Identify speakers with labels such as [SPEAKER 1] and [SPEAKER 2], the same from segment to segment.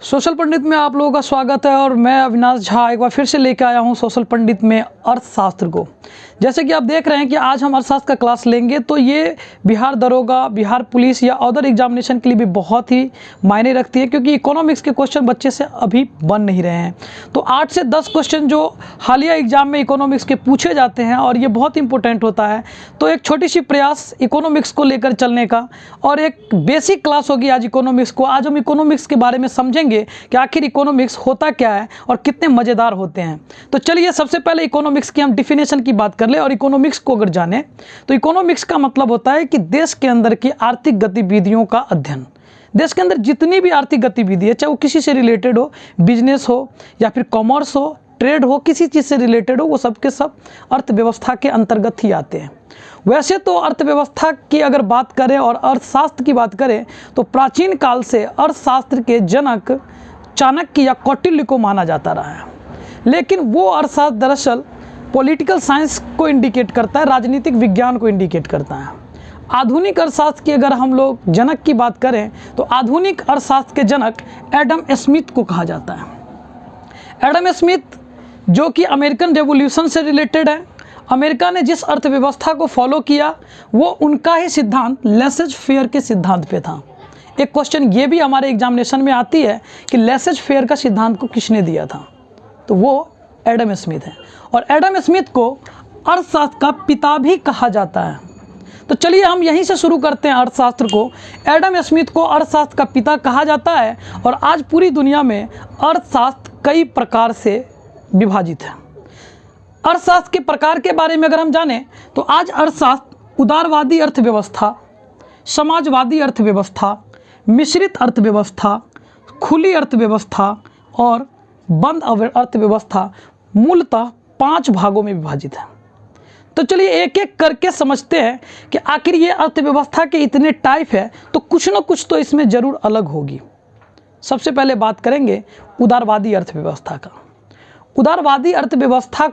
[SPEAKER 1] Social पंडित में आप लोगों का स्वागत है और मैं अविनाश झा एक बार फिर से लेकर आया हूं सोशल पंडित में अर्थशास्त्र को। जैसे कि आप देख रहे हैं कि आज हम अर्थशास्त्र का क्लास लेंगे, तो ये बिहार दरोगा, बिहार पुलिस या अदर एग्जामिनेशन के लिए भी बहुत ही मायने रखती है, क्योंकि इकोनॉमिक्स के क्वेश्चन बच्चे से अभी बन नहीं रहे हैं। तो 8 से 10 क्वेश्चन जो हालिया एग्जाम में इकोनॉमिक्स के पूछे जाते हैं और ये बहुत इंपॉर्टेंट होता है। तो एक छोटी सी प्रयास इकोनॉमिक्स को लेकर चलने का और एक बेसिक क्लास होगी आज इकोनॉमिक्स को। आज हम इकोनॉमिक्स के बारे में समझेंगे कि आखिर इकोनॉमिक्स होता क्या है और कितने मज़ेदार होते हैं। तो चलिए सबसे पहले इकोनॉमिक्स की हम डिफिनेशन की बात कर ले। और इकोनॉमिक्स को अगर जाने तो इकोनॉमिक्स का मतलब होता है कि देश के अंदर की आर्थिक गतिविधियों का अध्ययन। देश के अंदर जितनी भी आर्थिक गतिविधि है, चाहे वो किसी से रिलेटेड हो, बिजनेस हो या फिर कॉमर्स हो, ट्रेड हो, किसी चीज़ से रिलेटेड हो, वो सब के सब अर्थव्यवस्था के अंतर्गत ही आते हैं। वैसे तो अर्थव्यवस्था की अगर बात करें और अर्थशास्त्र की बात करें तो प्राचीन काल से अर्थशास्त्र के जनक चाणक्य या कौटिल्य को माना जाता रहा है। लेकिन वो अर्थशास्त्र दरअसल पॉलिटिकल साइंस को इंडिकेट करता है, राजनीतिक विज्ञान को इंडिकेट करता है। आधुनिक अर्थशास्त्र की अगर हम लोग जनक की बात करें तो आधुनिक अर्थशास्त्र के जनक एडम स्मिथ को कहा जाता है। एडम स्मिथ जो कि अमेरिकन रेवोल्यूशन से रिलेटेड है। अमेरिका ने जिस अर्थव्यवस्था को फॉलो किया वो उनका ही सिद्धांत लेसेज फेयर के सिद्धांत पे था। एक क्वेश्चन ये भी हमारे एग्जामिनेशन में आती है कि लेसेज फेयर का सिद्धांत को किसने दिया था, तो वो एडम स्मिथ है। और एडम स्मिथ को अर्थशास्त्र का पिता भी कहा जाता है। तो चलिए हम यहीं से शुरू करते हैं अर्थशास्त्र को। एडम स्मिथ को अर्थशास्त्र का पिता कहा जाता है और आज पूरी दुनिया में अर्थशास्त्र कई प्रकार से विभाजित है। अर्थशास्त्र के प्रकार के बारे में अगर हम जानें तो आज अर्थशास्त्र उदारवादी अर्थव्यवस्था, समाजवादी अर्थव्यवस्था, मिश्रित अर्थव्यवस्था, खुली अर्थव्यवस्था और बंद अर्थव्यवस्था मूलतः 5 भागों में विभाजित है। तो चलिए एक एक करके समझते हैं कि आखिर ये अर्थव्यवस्था के इतने टाइप है तो कुछ ना कुछ तो इसमें ज़रूर अलग होगी। सबसे पहले बात करेंगे उदारवादी अर्थव्यवस्था का। उदारवादी अर्थव्यवस्था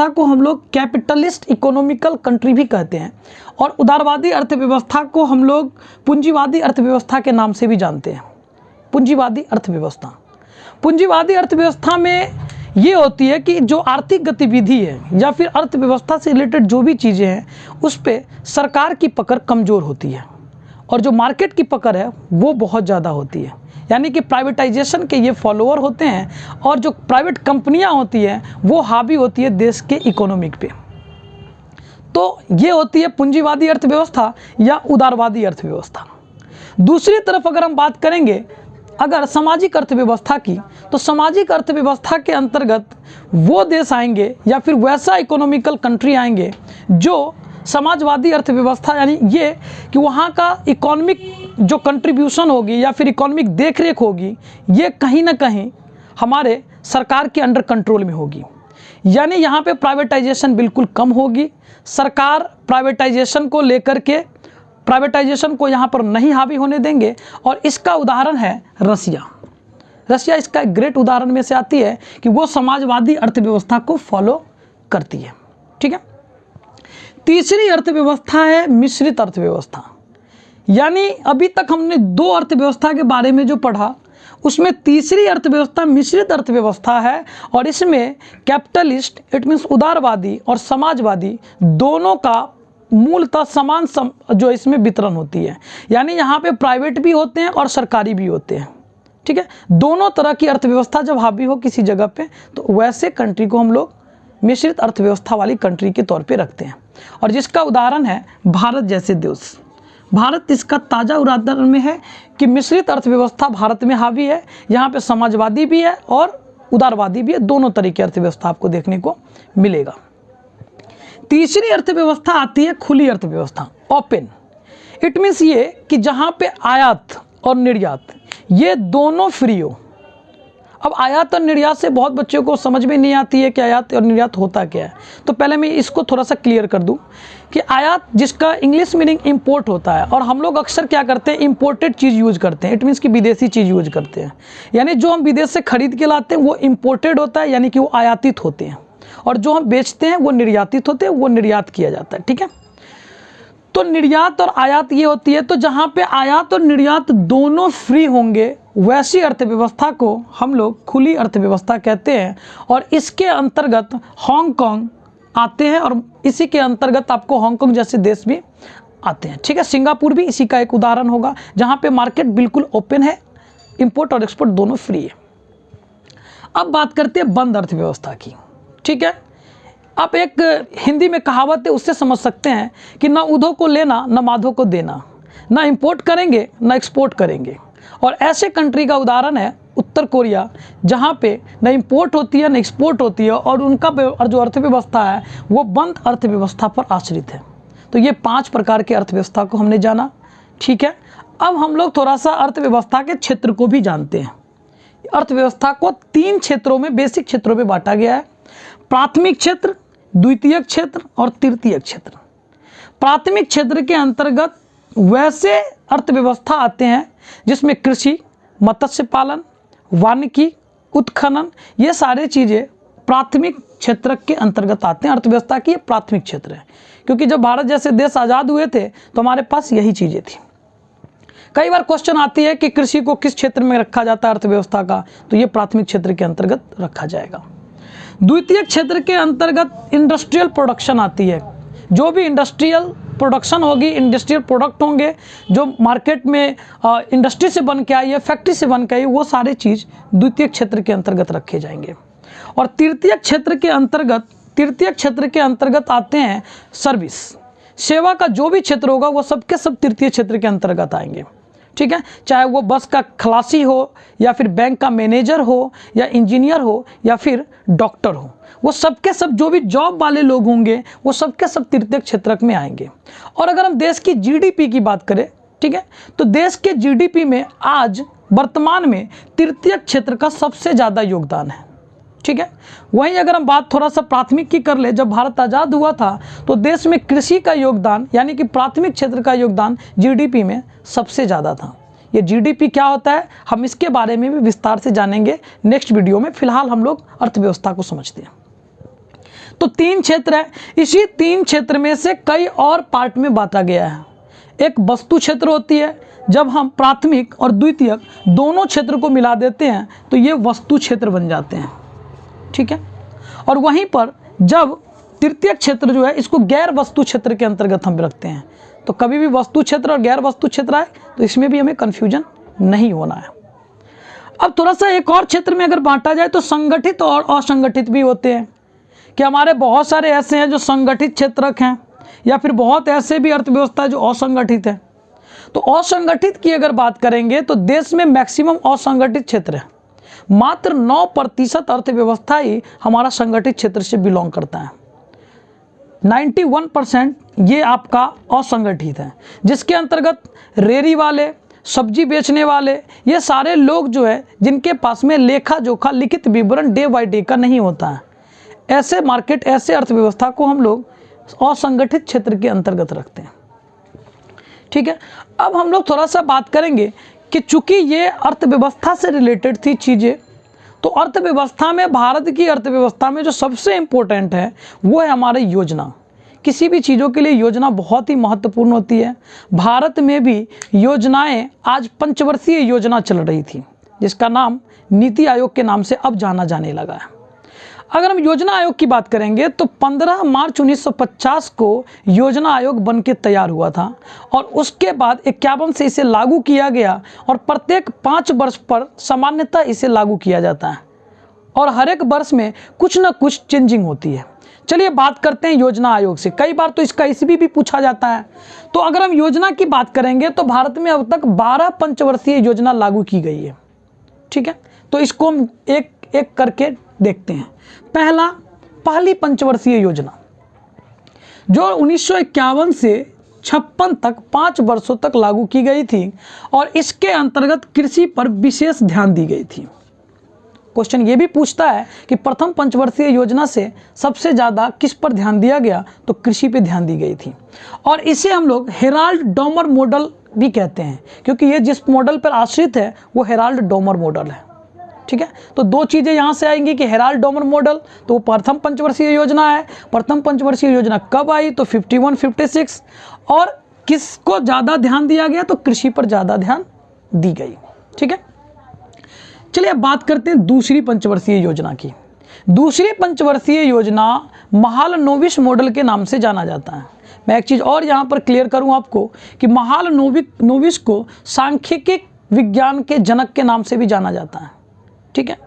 [SPEAKER 1] को हम लोग कैपिटलिस्ट इकोनॉमिकल कंट्री भी कहते हैं और उदारवादी अर्थव्यवस्था को हम लोग पूंजीवादी अर्थव्यवस्था के नाम से भी जानते हैं। पूंजीवादी अर्थव्यवस्था में ये होती है कि जो आर्थिक गतिविधि है या फिर अर्थव्यवस्था से रिलेटेड जो भी चीज़ें हैं उस पर सरकार की पकड़ कमज़ोर होती है और जो मार्केट की पकड़ है वो बहुत ज़्यादा होती है। यानी कि प्राइवेटाइजेशन के ये फॉलोअर होते हैं और जो प्राइवेट कंपनियां होती हैं वो हावी होती है देश के इकोनॉमिक पे। तो ये होती है पूंजीवादी अर्थव्यवस्था या उदारवादी अर्थव्यवस्था। दूसरी तरफ अगर हम बात करेंगे अगर सामाजिक अर्थव्यवस्था की, तो सामाजिक अर्थव्यवस्था के अंतर्गत वो देश आएंगे या फिर वैसा इकोनॉमिकल कंट्री आएंगे जो समाजवादी अर्थव्यवस्था, यानी ये कि वहाँ का इकोनॉमिक जो कंट्रीब्यूशन होगी या फिर इकोनॉमिक देखरेख होगी ये कहीं ना कहीं हमारे सरकार के अंडर कंट्रोल में होगी। यानी यहाँ पे प्राइवेटाइजेशन बिल्कुल कम होगी। सरकार प्राइवेटाइजेशन को यहाँ पर नहीं हावी होने देंगे। और इसका उदाहरण है रसिया इसका एक ग्रेट उदाहरण में से आती है कि वो समाजवादी अर्थव्यवस्था को फॉलो करती है। ठीक है। तीसरी अर्थव्यवस्था है मिश्रित अर्थव्यवस्था। यानी अभी तक हमने 2 अर्थव्यवस्था के बारे में जो पढ़ा उसमें तीसरी अर्थव्यवस्था मिश्रित अर्थव्यवस्था है और इसमें कैपिटलिस्ट इट मीन्स उदारवादी और समाजवादी दोनों का मूलतः समान जो इसमें वितरण होती है। यानी यहाँ पे प्राइवेट भी होते हैं और सरकारी भी होते हैं। ठीक है। दोनों तरह की अर्थव्यवस्था जब हावी हो किसी जगह पे तो वैसे कंट्री को हम लोग मिश्रित अर्थव्यवस्था वाली कंट्री के तौर पे रखते हैं और जिसका उदाहरण है भारत जैसे देश। भारत इसका ताज़ा उदाहरण में है कि मिश्रित अर्थव्यवस्था भारत में हावी है। यहाँ पे समाजवादी भी है और उदारवादी भी है, दोनों तरह की अर्थव्यवस्था आपको देखने को मिलेगा। तीसरी अर्थव्यवस्था आती है खुली अर्थव्यवस्था, ओपन। इट मीन्स ये कि जहाँ पे आयात और निर्यात ये दोनों फ्री हो। अब आयात और निर्यात से बहुत बच्चों को समझ में नहीं आती है कि आयात और निर्यात होता क्या है। तो पहले मैं इसको थोड़ा सा क्लियर कर दूं कि आयात जिसका इंग्लिश मीनिंग इंपोर्ट होता है और हम लोग अक्सर क्या करते हैं इंपोर्टेड चीज़ यूज़ करते हैं। इट मीन्स कि विदेशी चीज़ यूज़ करते हैं। यानी जो हम विदेश से खरीद के लाते हैं वो इंपोर्टेड होता है, यानी कि वो आयातित होते हैं और जो हम बेचते हैं वो निर्यातित होते हैं, वो निर्यात किया जाता है। ठीक है। तो निर्यात और आयात ये होती है, तो जहाँ पे आयात और निर्यात दोनों फ्री होंगे वैसी अर्थव्यवस्था को हम लोग खुली अर्थव्यवस्था कहते हैं। और इसके अंतर्गत हांगकांग आते हैं और इसी के अंतर्गत आपको हांगकांग जैसे देश भी आते हैं। ठीक है, सिंगापुर भी इसी का एक उदाहरण होगा, जहाँ पे मार्केट बिल्कुल ओपन है, इंपोर्ट और एक्सपोर्ट दोनों फ्री है। अब बात करते हैं बंद अर्थव्यवस्था की। ठीक है, आप एक हिंदी में कहावत है, उससे समझ सकते हैं कि ना उधो को लेना ना माधो को देना, ना इंपोर्ट करेंगे ना एक्सपोर्ट करेंगे। और ऐसे कंट्री का उदाहरण है उत्तर कोरिया, जहाँ पे ना इंपोर्ट होती है ना एक्सपोर्ट होती है, और उनका जो अर्थव्यवस्था है वो बंद अर्थव्यवस्था पर आश्रित है। तो ये 5 प्रकार के अर्थव्यवस्था को हमने जाना। ठीक है, अब हम लोग थोड़ा सा अर्थव्यवस्था के क्षेत्र को भी जानते हैं। अर्थव्यवस्था को 3 क्षेत्रों में, बेसिक क्षेत्रों में बांटा गया है: प्राथमिक क्षेत्र, द्वितीयक क्षेत्र और तृतीयक क्षेत्र। प्राथमिक क्षेत्र के अंतर्गत वैसे अर्थव्यवस्था आते हैं जिसमें कृषि, मत्स्य पालन, वानिकी, उत्खनन, ये सारे चीज़ें प्राथमिक क्षेत्र के अंतर्गत आते हैं। अर्थव्यवस्था की ये प्राथमिक क्षेत्र है, क्योंकि जब भारत जैसे देश आज़ाद हुए थे तो हमारे पास यही चीज़ें थी। कई बार क्वेश्चन आती है कि कृषि को किस क्षेत्र में रखा जाता है अर्थव्यवस्था का, तो ये प्राथमिक क्षेत्र के अंतर्गत रखा जाएगा। द्वितीय क्षेत्र के अंतर्गत इंडस्ट्रियल प्रोडक्शन आती है। जो भी इंडस्ट्रियल प्रोडक्शन होगी, इंडस्ट्रियल प्रोडक्ट होंगे जो मार्केट में इंडस्ट्री से बन के आई है, फैक्ट्री से बन के आई, वो सारे चीज़ द्वितीय क्षेत्र के अंतर्गत रखे जाएंगे। और तृतीय क्षेत्र के अंतर्गत आते हैं सर्विस, सेवा का जो भी क्षेत्र होगा वो सबके सब तृतीय क्षेत्र के अंतर्गत आएंगे। ठीक है, चाहे वो बस का खलासी हो या फिर बैंक का मैनेजर हो या इंजीनियर हो या फिर डॉक्टर हो, वो सबके सब जो भी जॉब वाले लोग होंगे वो सबके सब तृतीय क्षेत्र में आएंगे। और अगर हम देश की जीडीपी की बात करें, ठीक है, तो देश के जीडीपी में आज वर्तमान में तृतीय क्षेत्र का सबसे ज़्यादा योगदान है। ठीक है, वहीं अगर हम बात थोड़ा सा प्राथमिक की कर ले, जब भारत आज़ाद हुआ था तो देश में कृषि का योगदान यानी कि प्राथमिक क्षेत्र का योगदान जीडीपी में सबसे ज़्यादा था। ये जीडीपी क्या होता है, हम इसके बारे में भी विस्तार से जानेंगे नेक्स्ट वीडियो में। फिलहाल हम लोग अर्थव्यवस्था को समझते हैं। तो 3 क्षेत्र है, इसी 3 क्षेत्र में से कई और पार्ट में बांटा गया है। एक वस्तु क्षेत्र होती है, जब हम प्राथमिक और द्वितीयक दोनों क्षेत्र को मिला देते हैं तो ये वस्तु क्षेत्र बन जाते हैं। ठीक है, और वहीं पर जब तृतीय क्षेत्र जो है इसको गैर वस्तु क्षेत्र के अंतर्गत हम रखते हैं। तो कभी भी वस्तु क्षेत्र और गैर वस्तु क्षेत्र आए तो इसमें भी हमें कन्फ्यूजन नहीं होना है। अब थोड़ा सा एक और क्षेत्र में अगर बांटा जाए तो संगठित और असंगठित भी होते हैं, कि हमारे बहुत सारे ऐसे हैं जो संगठित क्षेत्रक हैं या फिर बहुत ऐसे भी अर्थव्यवस्था जो असंगठित है। तो असंगठित की अगर बात करेंगे तो देश में मैक्सिमम असंगठित क्षेत्र है, मात्र 9% अर्थव्यवस्था ही हमारा संगठित क्षेत्र से बिलोंग करता है। 91% ये आपका असंगठित है, जिसके अंतर्गत रेरी वाले, सब्जी बेचने वाले, ये सारे लोग जो है जिनके पास में लेखा जोखा लिखित विवरण डे बाय डे का नहीं होता है, ऐसे मार्केट, ऐसे अर्थव्यवस्था को हम लोग असंगठित क्षेत्र के अंतर्गत रखते हैं। ठीक है, अब हम लोग थोड़ा सा बात करेंगे कि चूंकि ये अर्थव्यवस्था से रिलेटेड थी चीज़ें, तो अर्थव्यवस्था में, भारत की अर्थव्यवस्था में जो सबसे इम्पोर्टेंट है वो है हमारी योजना। किसी भी चीज़ों के लिए योजना बहुत ही महत्वपूर्ण होती है। भारत में भी योजनाएं, आज 5 वर्षीय योजना चल रही थी जिसका नाम नीति आयोग के नाम से अब जाना जाने लगा है। अगर हम योजना आयोग की बात करेंगे तो 15 मार्च 1950 को योजना आयोग बन के तैयार हुआ था और उसके बाद 51 से इसे लागू किया गया और प्रत्येक 5 वर्ष पर सामान्यतः इसे लागू किया जाता है और हर एक वर्ष में कुछ ना कुछ चेंजिंग होती है। चलिए बात करते हैं योजना आयोग से। कई बार तो इसका इसमें भी पूछा जाता है। तो अगर हम योजना की बात करेंगे तो भारत में अब तक 12 पंचवर्षीय योजना लागू की गई है। ठीक है, तो इसको हम एक एक करके देखते हैं। पहली पंचवर्षीय योजना जो 1951 से 56 तक 5 वर्षों तक लागू की गई थी और इसके अंतर्गत कृषि पर विशेष ध्यान दी गई थी। क्वेश्चन ये भी पूछता है कि प्रथम पंचवर्षीय योजना से सबसे ज़्यादा किस पर ध्यान दिया गया, तो कृषि पे ध्यान दी गई थी और इसे हम लोग हेराल्ड डोमर मॉडल भी कहते हैं क्योंकि ये जिस मॉडल पर आश्रित है वो हेराल्ड डोमर मॉडल है। ठीक है, तो 2 चीज़ें यहाँ से आएंगी कि हेराल्ड डोमर मॉडल तो प्रथम पंचवर्षीय योजना है। प्रथम पंचवर्षीय योजना कब आई, तो 51-56 और किसको ज़्यादा ध्यान दिया गया? तो कृषि पर ज़्यादा ध्यान दी गई। ठीक है, चलिए अब बात करते हैं दूसरी पंचवर्षीय योजना की। दूसरी पंचवर्षीय योजना महालनोबिस मॉडल के नाम से जाना जाता है। मैं एक चीज़ और यहाँ पर क्लियर करूँ आपको कि महालनोबिस को सांख्यिकी विज्ञान के जनक के नाम से भी जाना जाता है। ठीक है,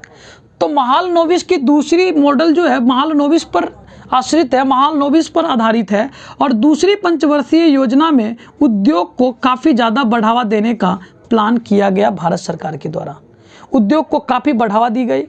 [SPEAKER 1] तो महालनोबिस की दूसरी मॉडल जो है महालनोबिस पर आश्रित है, महालनोबिस पर आधारित है। और दूसरी पंचवर्षीय योजना में उद्योग को काफ़ी ज़्यादा बढ़ावा देने का प्लान किया गया भारत सरकार के द्वारा। उद्योग को काफ़ी बढ़ावा दी गई।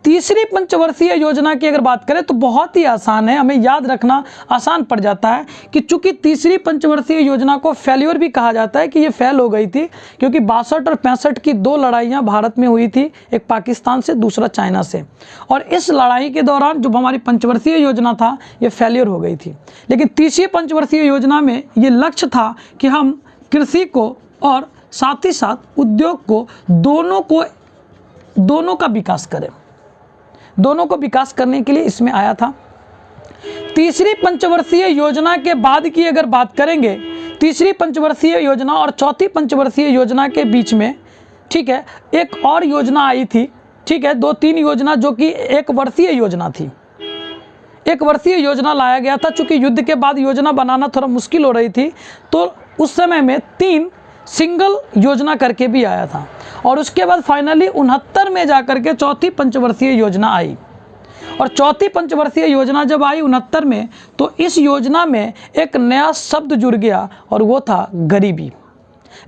[SPEAKER 1] तीसरी पंचवर्षीय योजना की अगर बात करें तो बहुत ही आसान है, हमें याद रखना आसान पड़ जाता है कि चूंकि तीसरी पंचवर्षीय योजना को फेल्योर भी कहा जाता है कि ये फेल हो गई थी, क्योंकि 62 और 65 की 2 लड़ाइयाँ भारत में हुई थी, एक पाकिस्तान से दूसरा चाइना से। और इस लड़ाई के दौरान जो हमारी पंचवर्षीय योजना था ये फेल्योर हो गई थी। लेकिन तीसरी पंचवर्षीय योजना में ये लक्ष्य था कि हम कृषि को और साथ ही साथ उद्योग को दोनों का विकास करें। दोनों को विकास करने के लिए इसमें आया था। तीसरी पंचवर्षीय योजना के बाद की अगर बात करेंगे, तीसरी पंचवर्षीय योजना और चौथी पंचवर्षीय योजना के बीच में, ठीक है, एक और योजना आई थी। ठीक है, 2-3 योजना जो कि एक वर्षीय योजना थी। एक वर्षीय योजना लाया गया था, चूंकि युद्ध के बाद योजना बनाना थोड़ा मुश्किल हो रही थी, तो उस समय में 3 सिंगल योजना करके भी आया था। और उसके बाद फाइनली 69 में जाकर के चौथी पंचवर्षीय योजना आई। और चौथी पंचवर्षीय योजना जब आई 69 में, तो इस योजना में एक नया शब्द जुड़ गया और वो था गरीबी।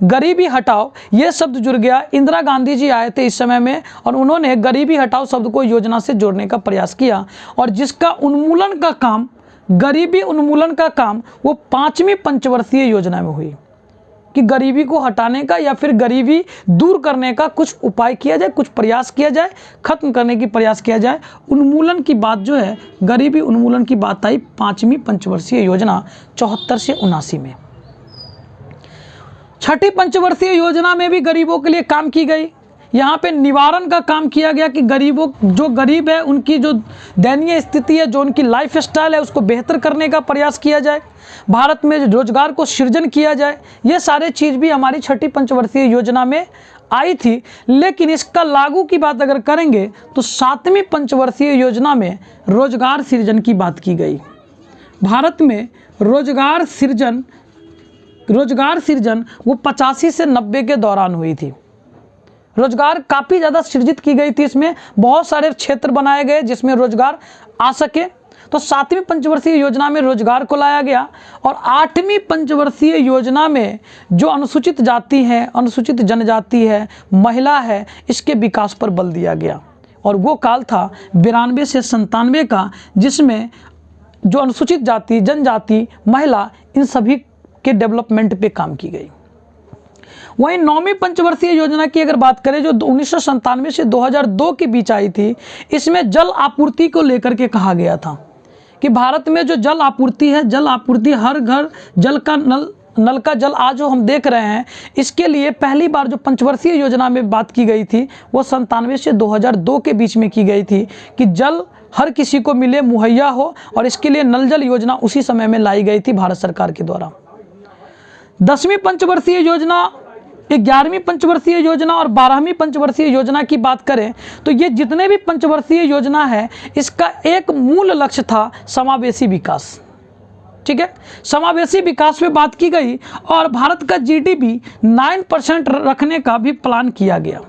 [SPEAKER 1] गरीबी हटाओ ये शब्द जुड़ गया। इंदिरा गांधी जी आए थे इस समय में और उन्होंने गरीबी हटाओ शब्द को योजना से जोड़ने का प्रयास किया, और जिसका उन्मूलन का काम, गरीबी उन्मूलन का काम वो 5वीं पंचवर्षीय योजना में हुई कि गरीबी को हटाने का या फिर गरीबी दूर करने का कुछ उपाय किया जाए, कुछ प्रयास किया जाए, खत्म करने की प्रयास किया जाए। उन्मूलन की बात जो है, गरीबी उन्मूलन की बात आई 5वीं पंचवर्षीय योजना 74 से 79 में। छठी पंचवर्षीय योजना में भी गरीबों के लिए काम की गई। यहाँ पे निवारण का काम किया गया कि गरीबों, जो गरीब है उनकी जो दयनीय स्थिति है, जो उनकी लाइफ स्टाइल है, उसको बेहतर करने का प्रयास किया जाए, भारत में रोजगार को सृजन किया जाए। ये सारे चीज़ भी हमारी छठी पंचवर्षीय योजना में आई थी। लेकिन इसका लागू की बात अगर करेंगे तो 7वीं पंचवर्षीय योजना में रोजगार सृजन की बात की गई। भारत में रोजगार सृजन वो 85 से 90 के दौरान हुई थी। रोजगार काफ़ी ज़्यादा सृजित की गई थी। इसमें बहुत सारे क्षेत्र बनाए गए जिसमें रोजगार आ सके। तो 7वीं पंचवर्षीय योजना में रोजगार को लाया गया। और 8वीं पंचवर्षीय योजना में जो अनुसूचित जाति है, अनुसूचित जनजाति है, महिला है, इसके विकास पर बल दिया गया। और वो काल था 92 से 97 का, जिसमें जो अनुसूचित जाति, जनजाति, महिला, इन सभी के डेवलपमेंट पे काम की गई। वहीं 9वीं पंचवर्षीय योजना की अगर बात करें जो 1997 से 2002 के बीच आई थी, इसमें जल आपूर्ति को लेकर के कहा गया था कि भारत में जो जल आपूर्ति है, जल आपूर्ति हर घर जल का नल का जल आज जो हम देख रहे हैं, इसके लिए पहली बार जो पंचवर्षीय योजना में बात की गई थी वो 97 से 2002 के बीच में की गई थी कि जल हर किसी को मिले, मुहैया हो, और इसके लिए नल जल योजना उसी समय में लाई गई थी भारत सरकार के द्वारा। 10वीं पंचवर्षीय योजना, 11वीं पंचवर्षीय योजना और 12वीं पंचवर्षीय योजना की बात करें तो ये जितने भी पंचवर्षीय योजना है, इसका एक मूल लक्ष्य था समावेशी विकास। ठीक है, समावेशी विकास पे बात की गई और भारत का जीडीपी 9% रखने का भी प्लान किया गया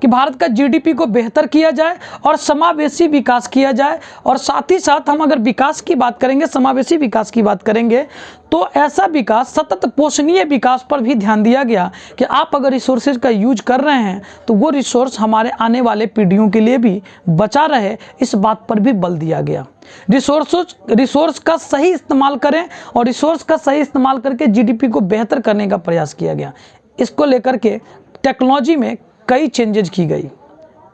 [SPEAKER 1] कि भारत का जीडीपी को बेहतर किया जाए और समावेशी विकास किया जाए। और साथ ही साथ हम अगर विकास की बात करेंगे, समावेशी विकास की बात करेंगे, तो ऐसा विकास, सतत पोषणीय विकास पर भी ध्यान दिया गया कि आप अगर रिसोर्सेज का यूज कर रहे हैं तो वो रिसोर्स हमारे आने वाले पीढ़ियों के लिए भी बचा रहे, इस बात पर भी बल दिया गया। रिसोर्स का सही इस्तेमाल करें और रिसोर्स का सही इस्तेमाल करके जीडीपी को बेहतर करने का प्रयास किया गया। इसको लेकर के टेक्नोलॉजी में कई चेंजेज की गई।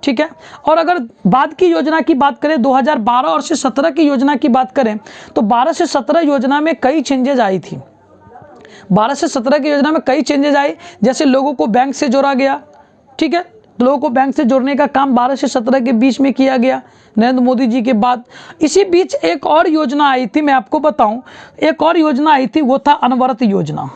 [SPEAKER 1] ठीक है, और अगर बाद की योजना की बात करें 2012 और से 17 की योजना की बात करें तो 12 से 17 योजना में कई चेंजेज आई थी। 12 से 17 की योजना में कई चेंजेज आई, जैसे लोगों को बैंक से जोड़ा गया। ठीक है, लोगों को बैंक से जोड़ने का काम 12 से 17 के बीच में किया गया नरेंद्र मोदी जी के बाद। इसी बीच एक और योजना आई थी, मैं आपको बताऊं, एक और योजना आई थी, वो था अनवरत योजना।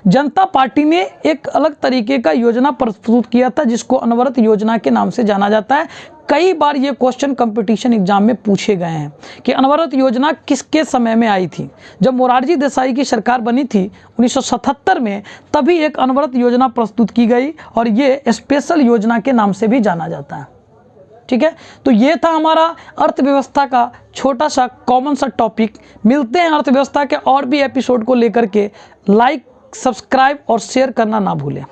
[SPEAKER 1] जनता पार्टी ने एक अलग तरीके का योजना प्रस्तुत किया था जिसको अनवरत योजना के नाम से जाना जाता है। कई बार ये क्वेश्चन कंपटीशन एग्जाम में पूछे गए हैं कि अनवरत योजना किसके समय में आई थी। जब मोरारजी देसाई की सरकार बनी थी 1977 में, तभी एक अनवरत योजना प्रस्तुत की गई और ये स्पेशल योजना के नाम से भी जाना जाता है। ठीक है, तो ये था हमारा अर्थव्यवस्था का छोटा सा कॉमन सा टॉपिक। मिलते हैं अर्थव्यवस्था के और भी एपिसोड को लेकर के। लाइक, सब्सक्राइब और शेयर करना ना भूलें।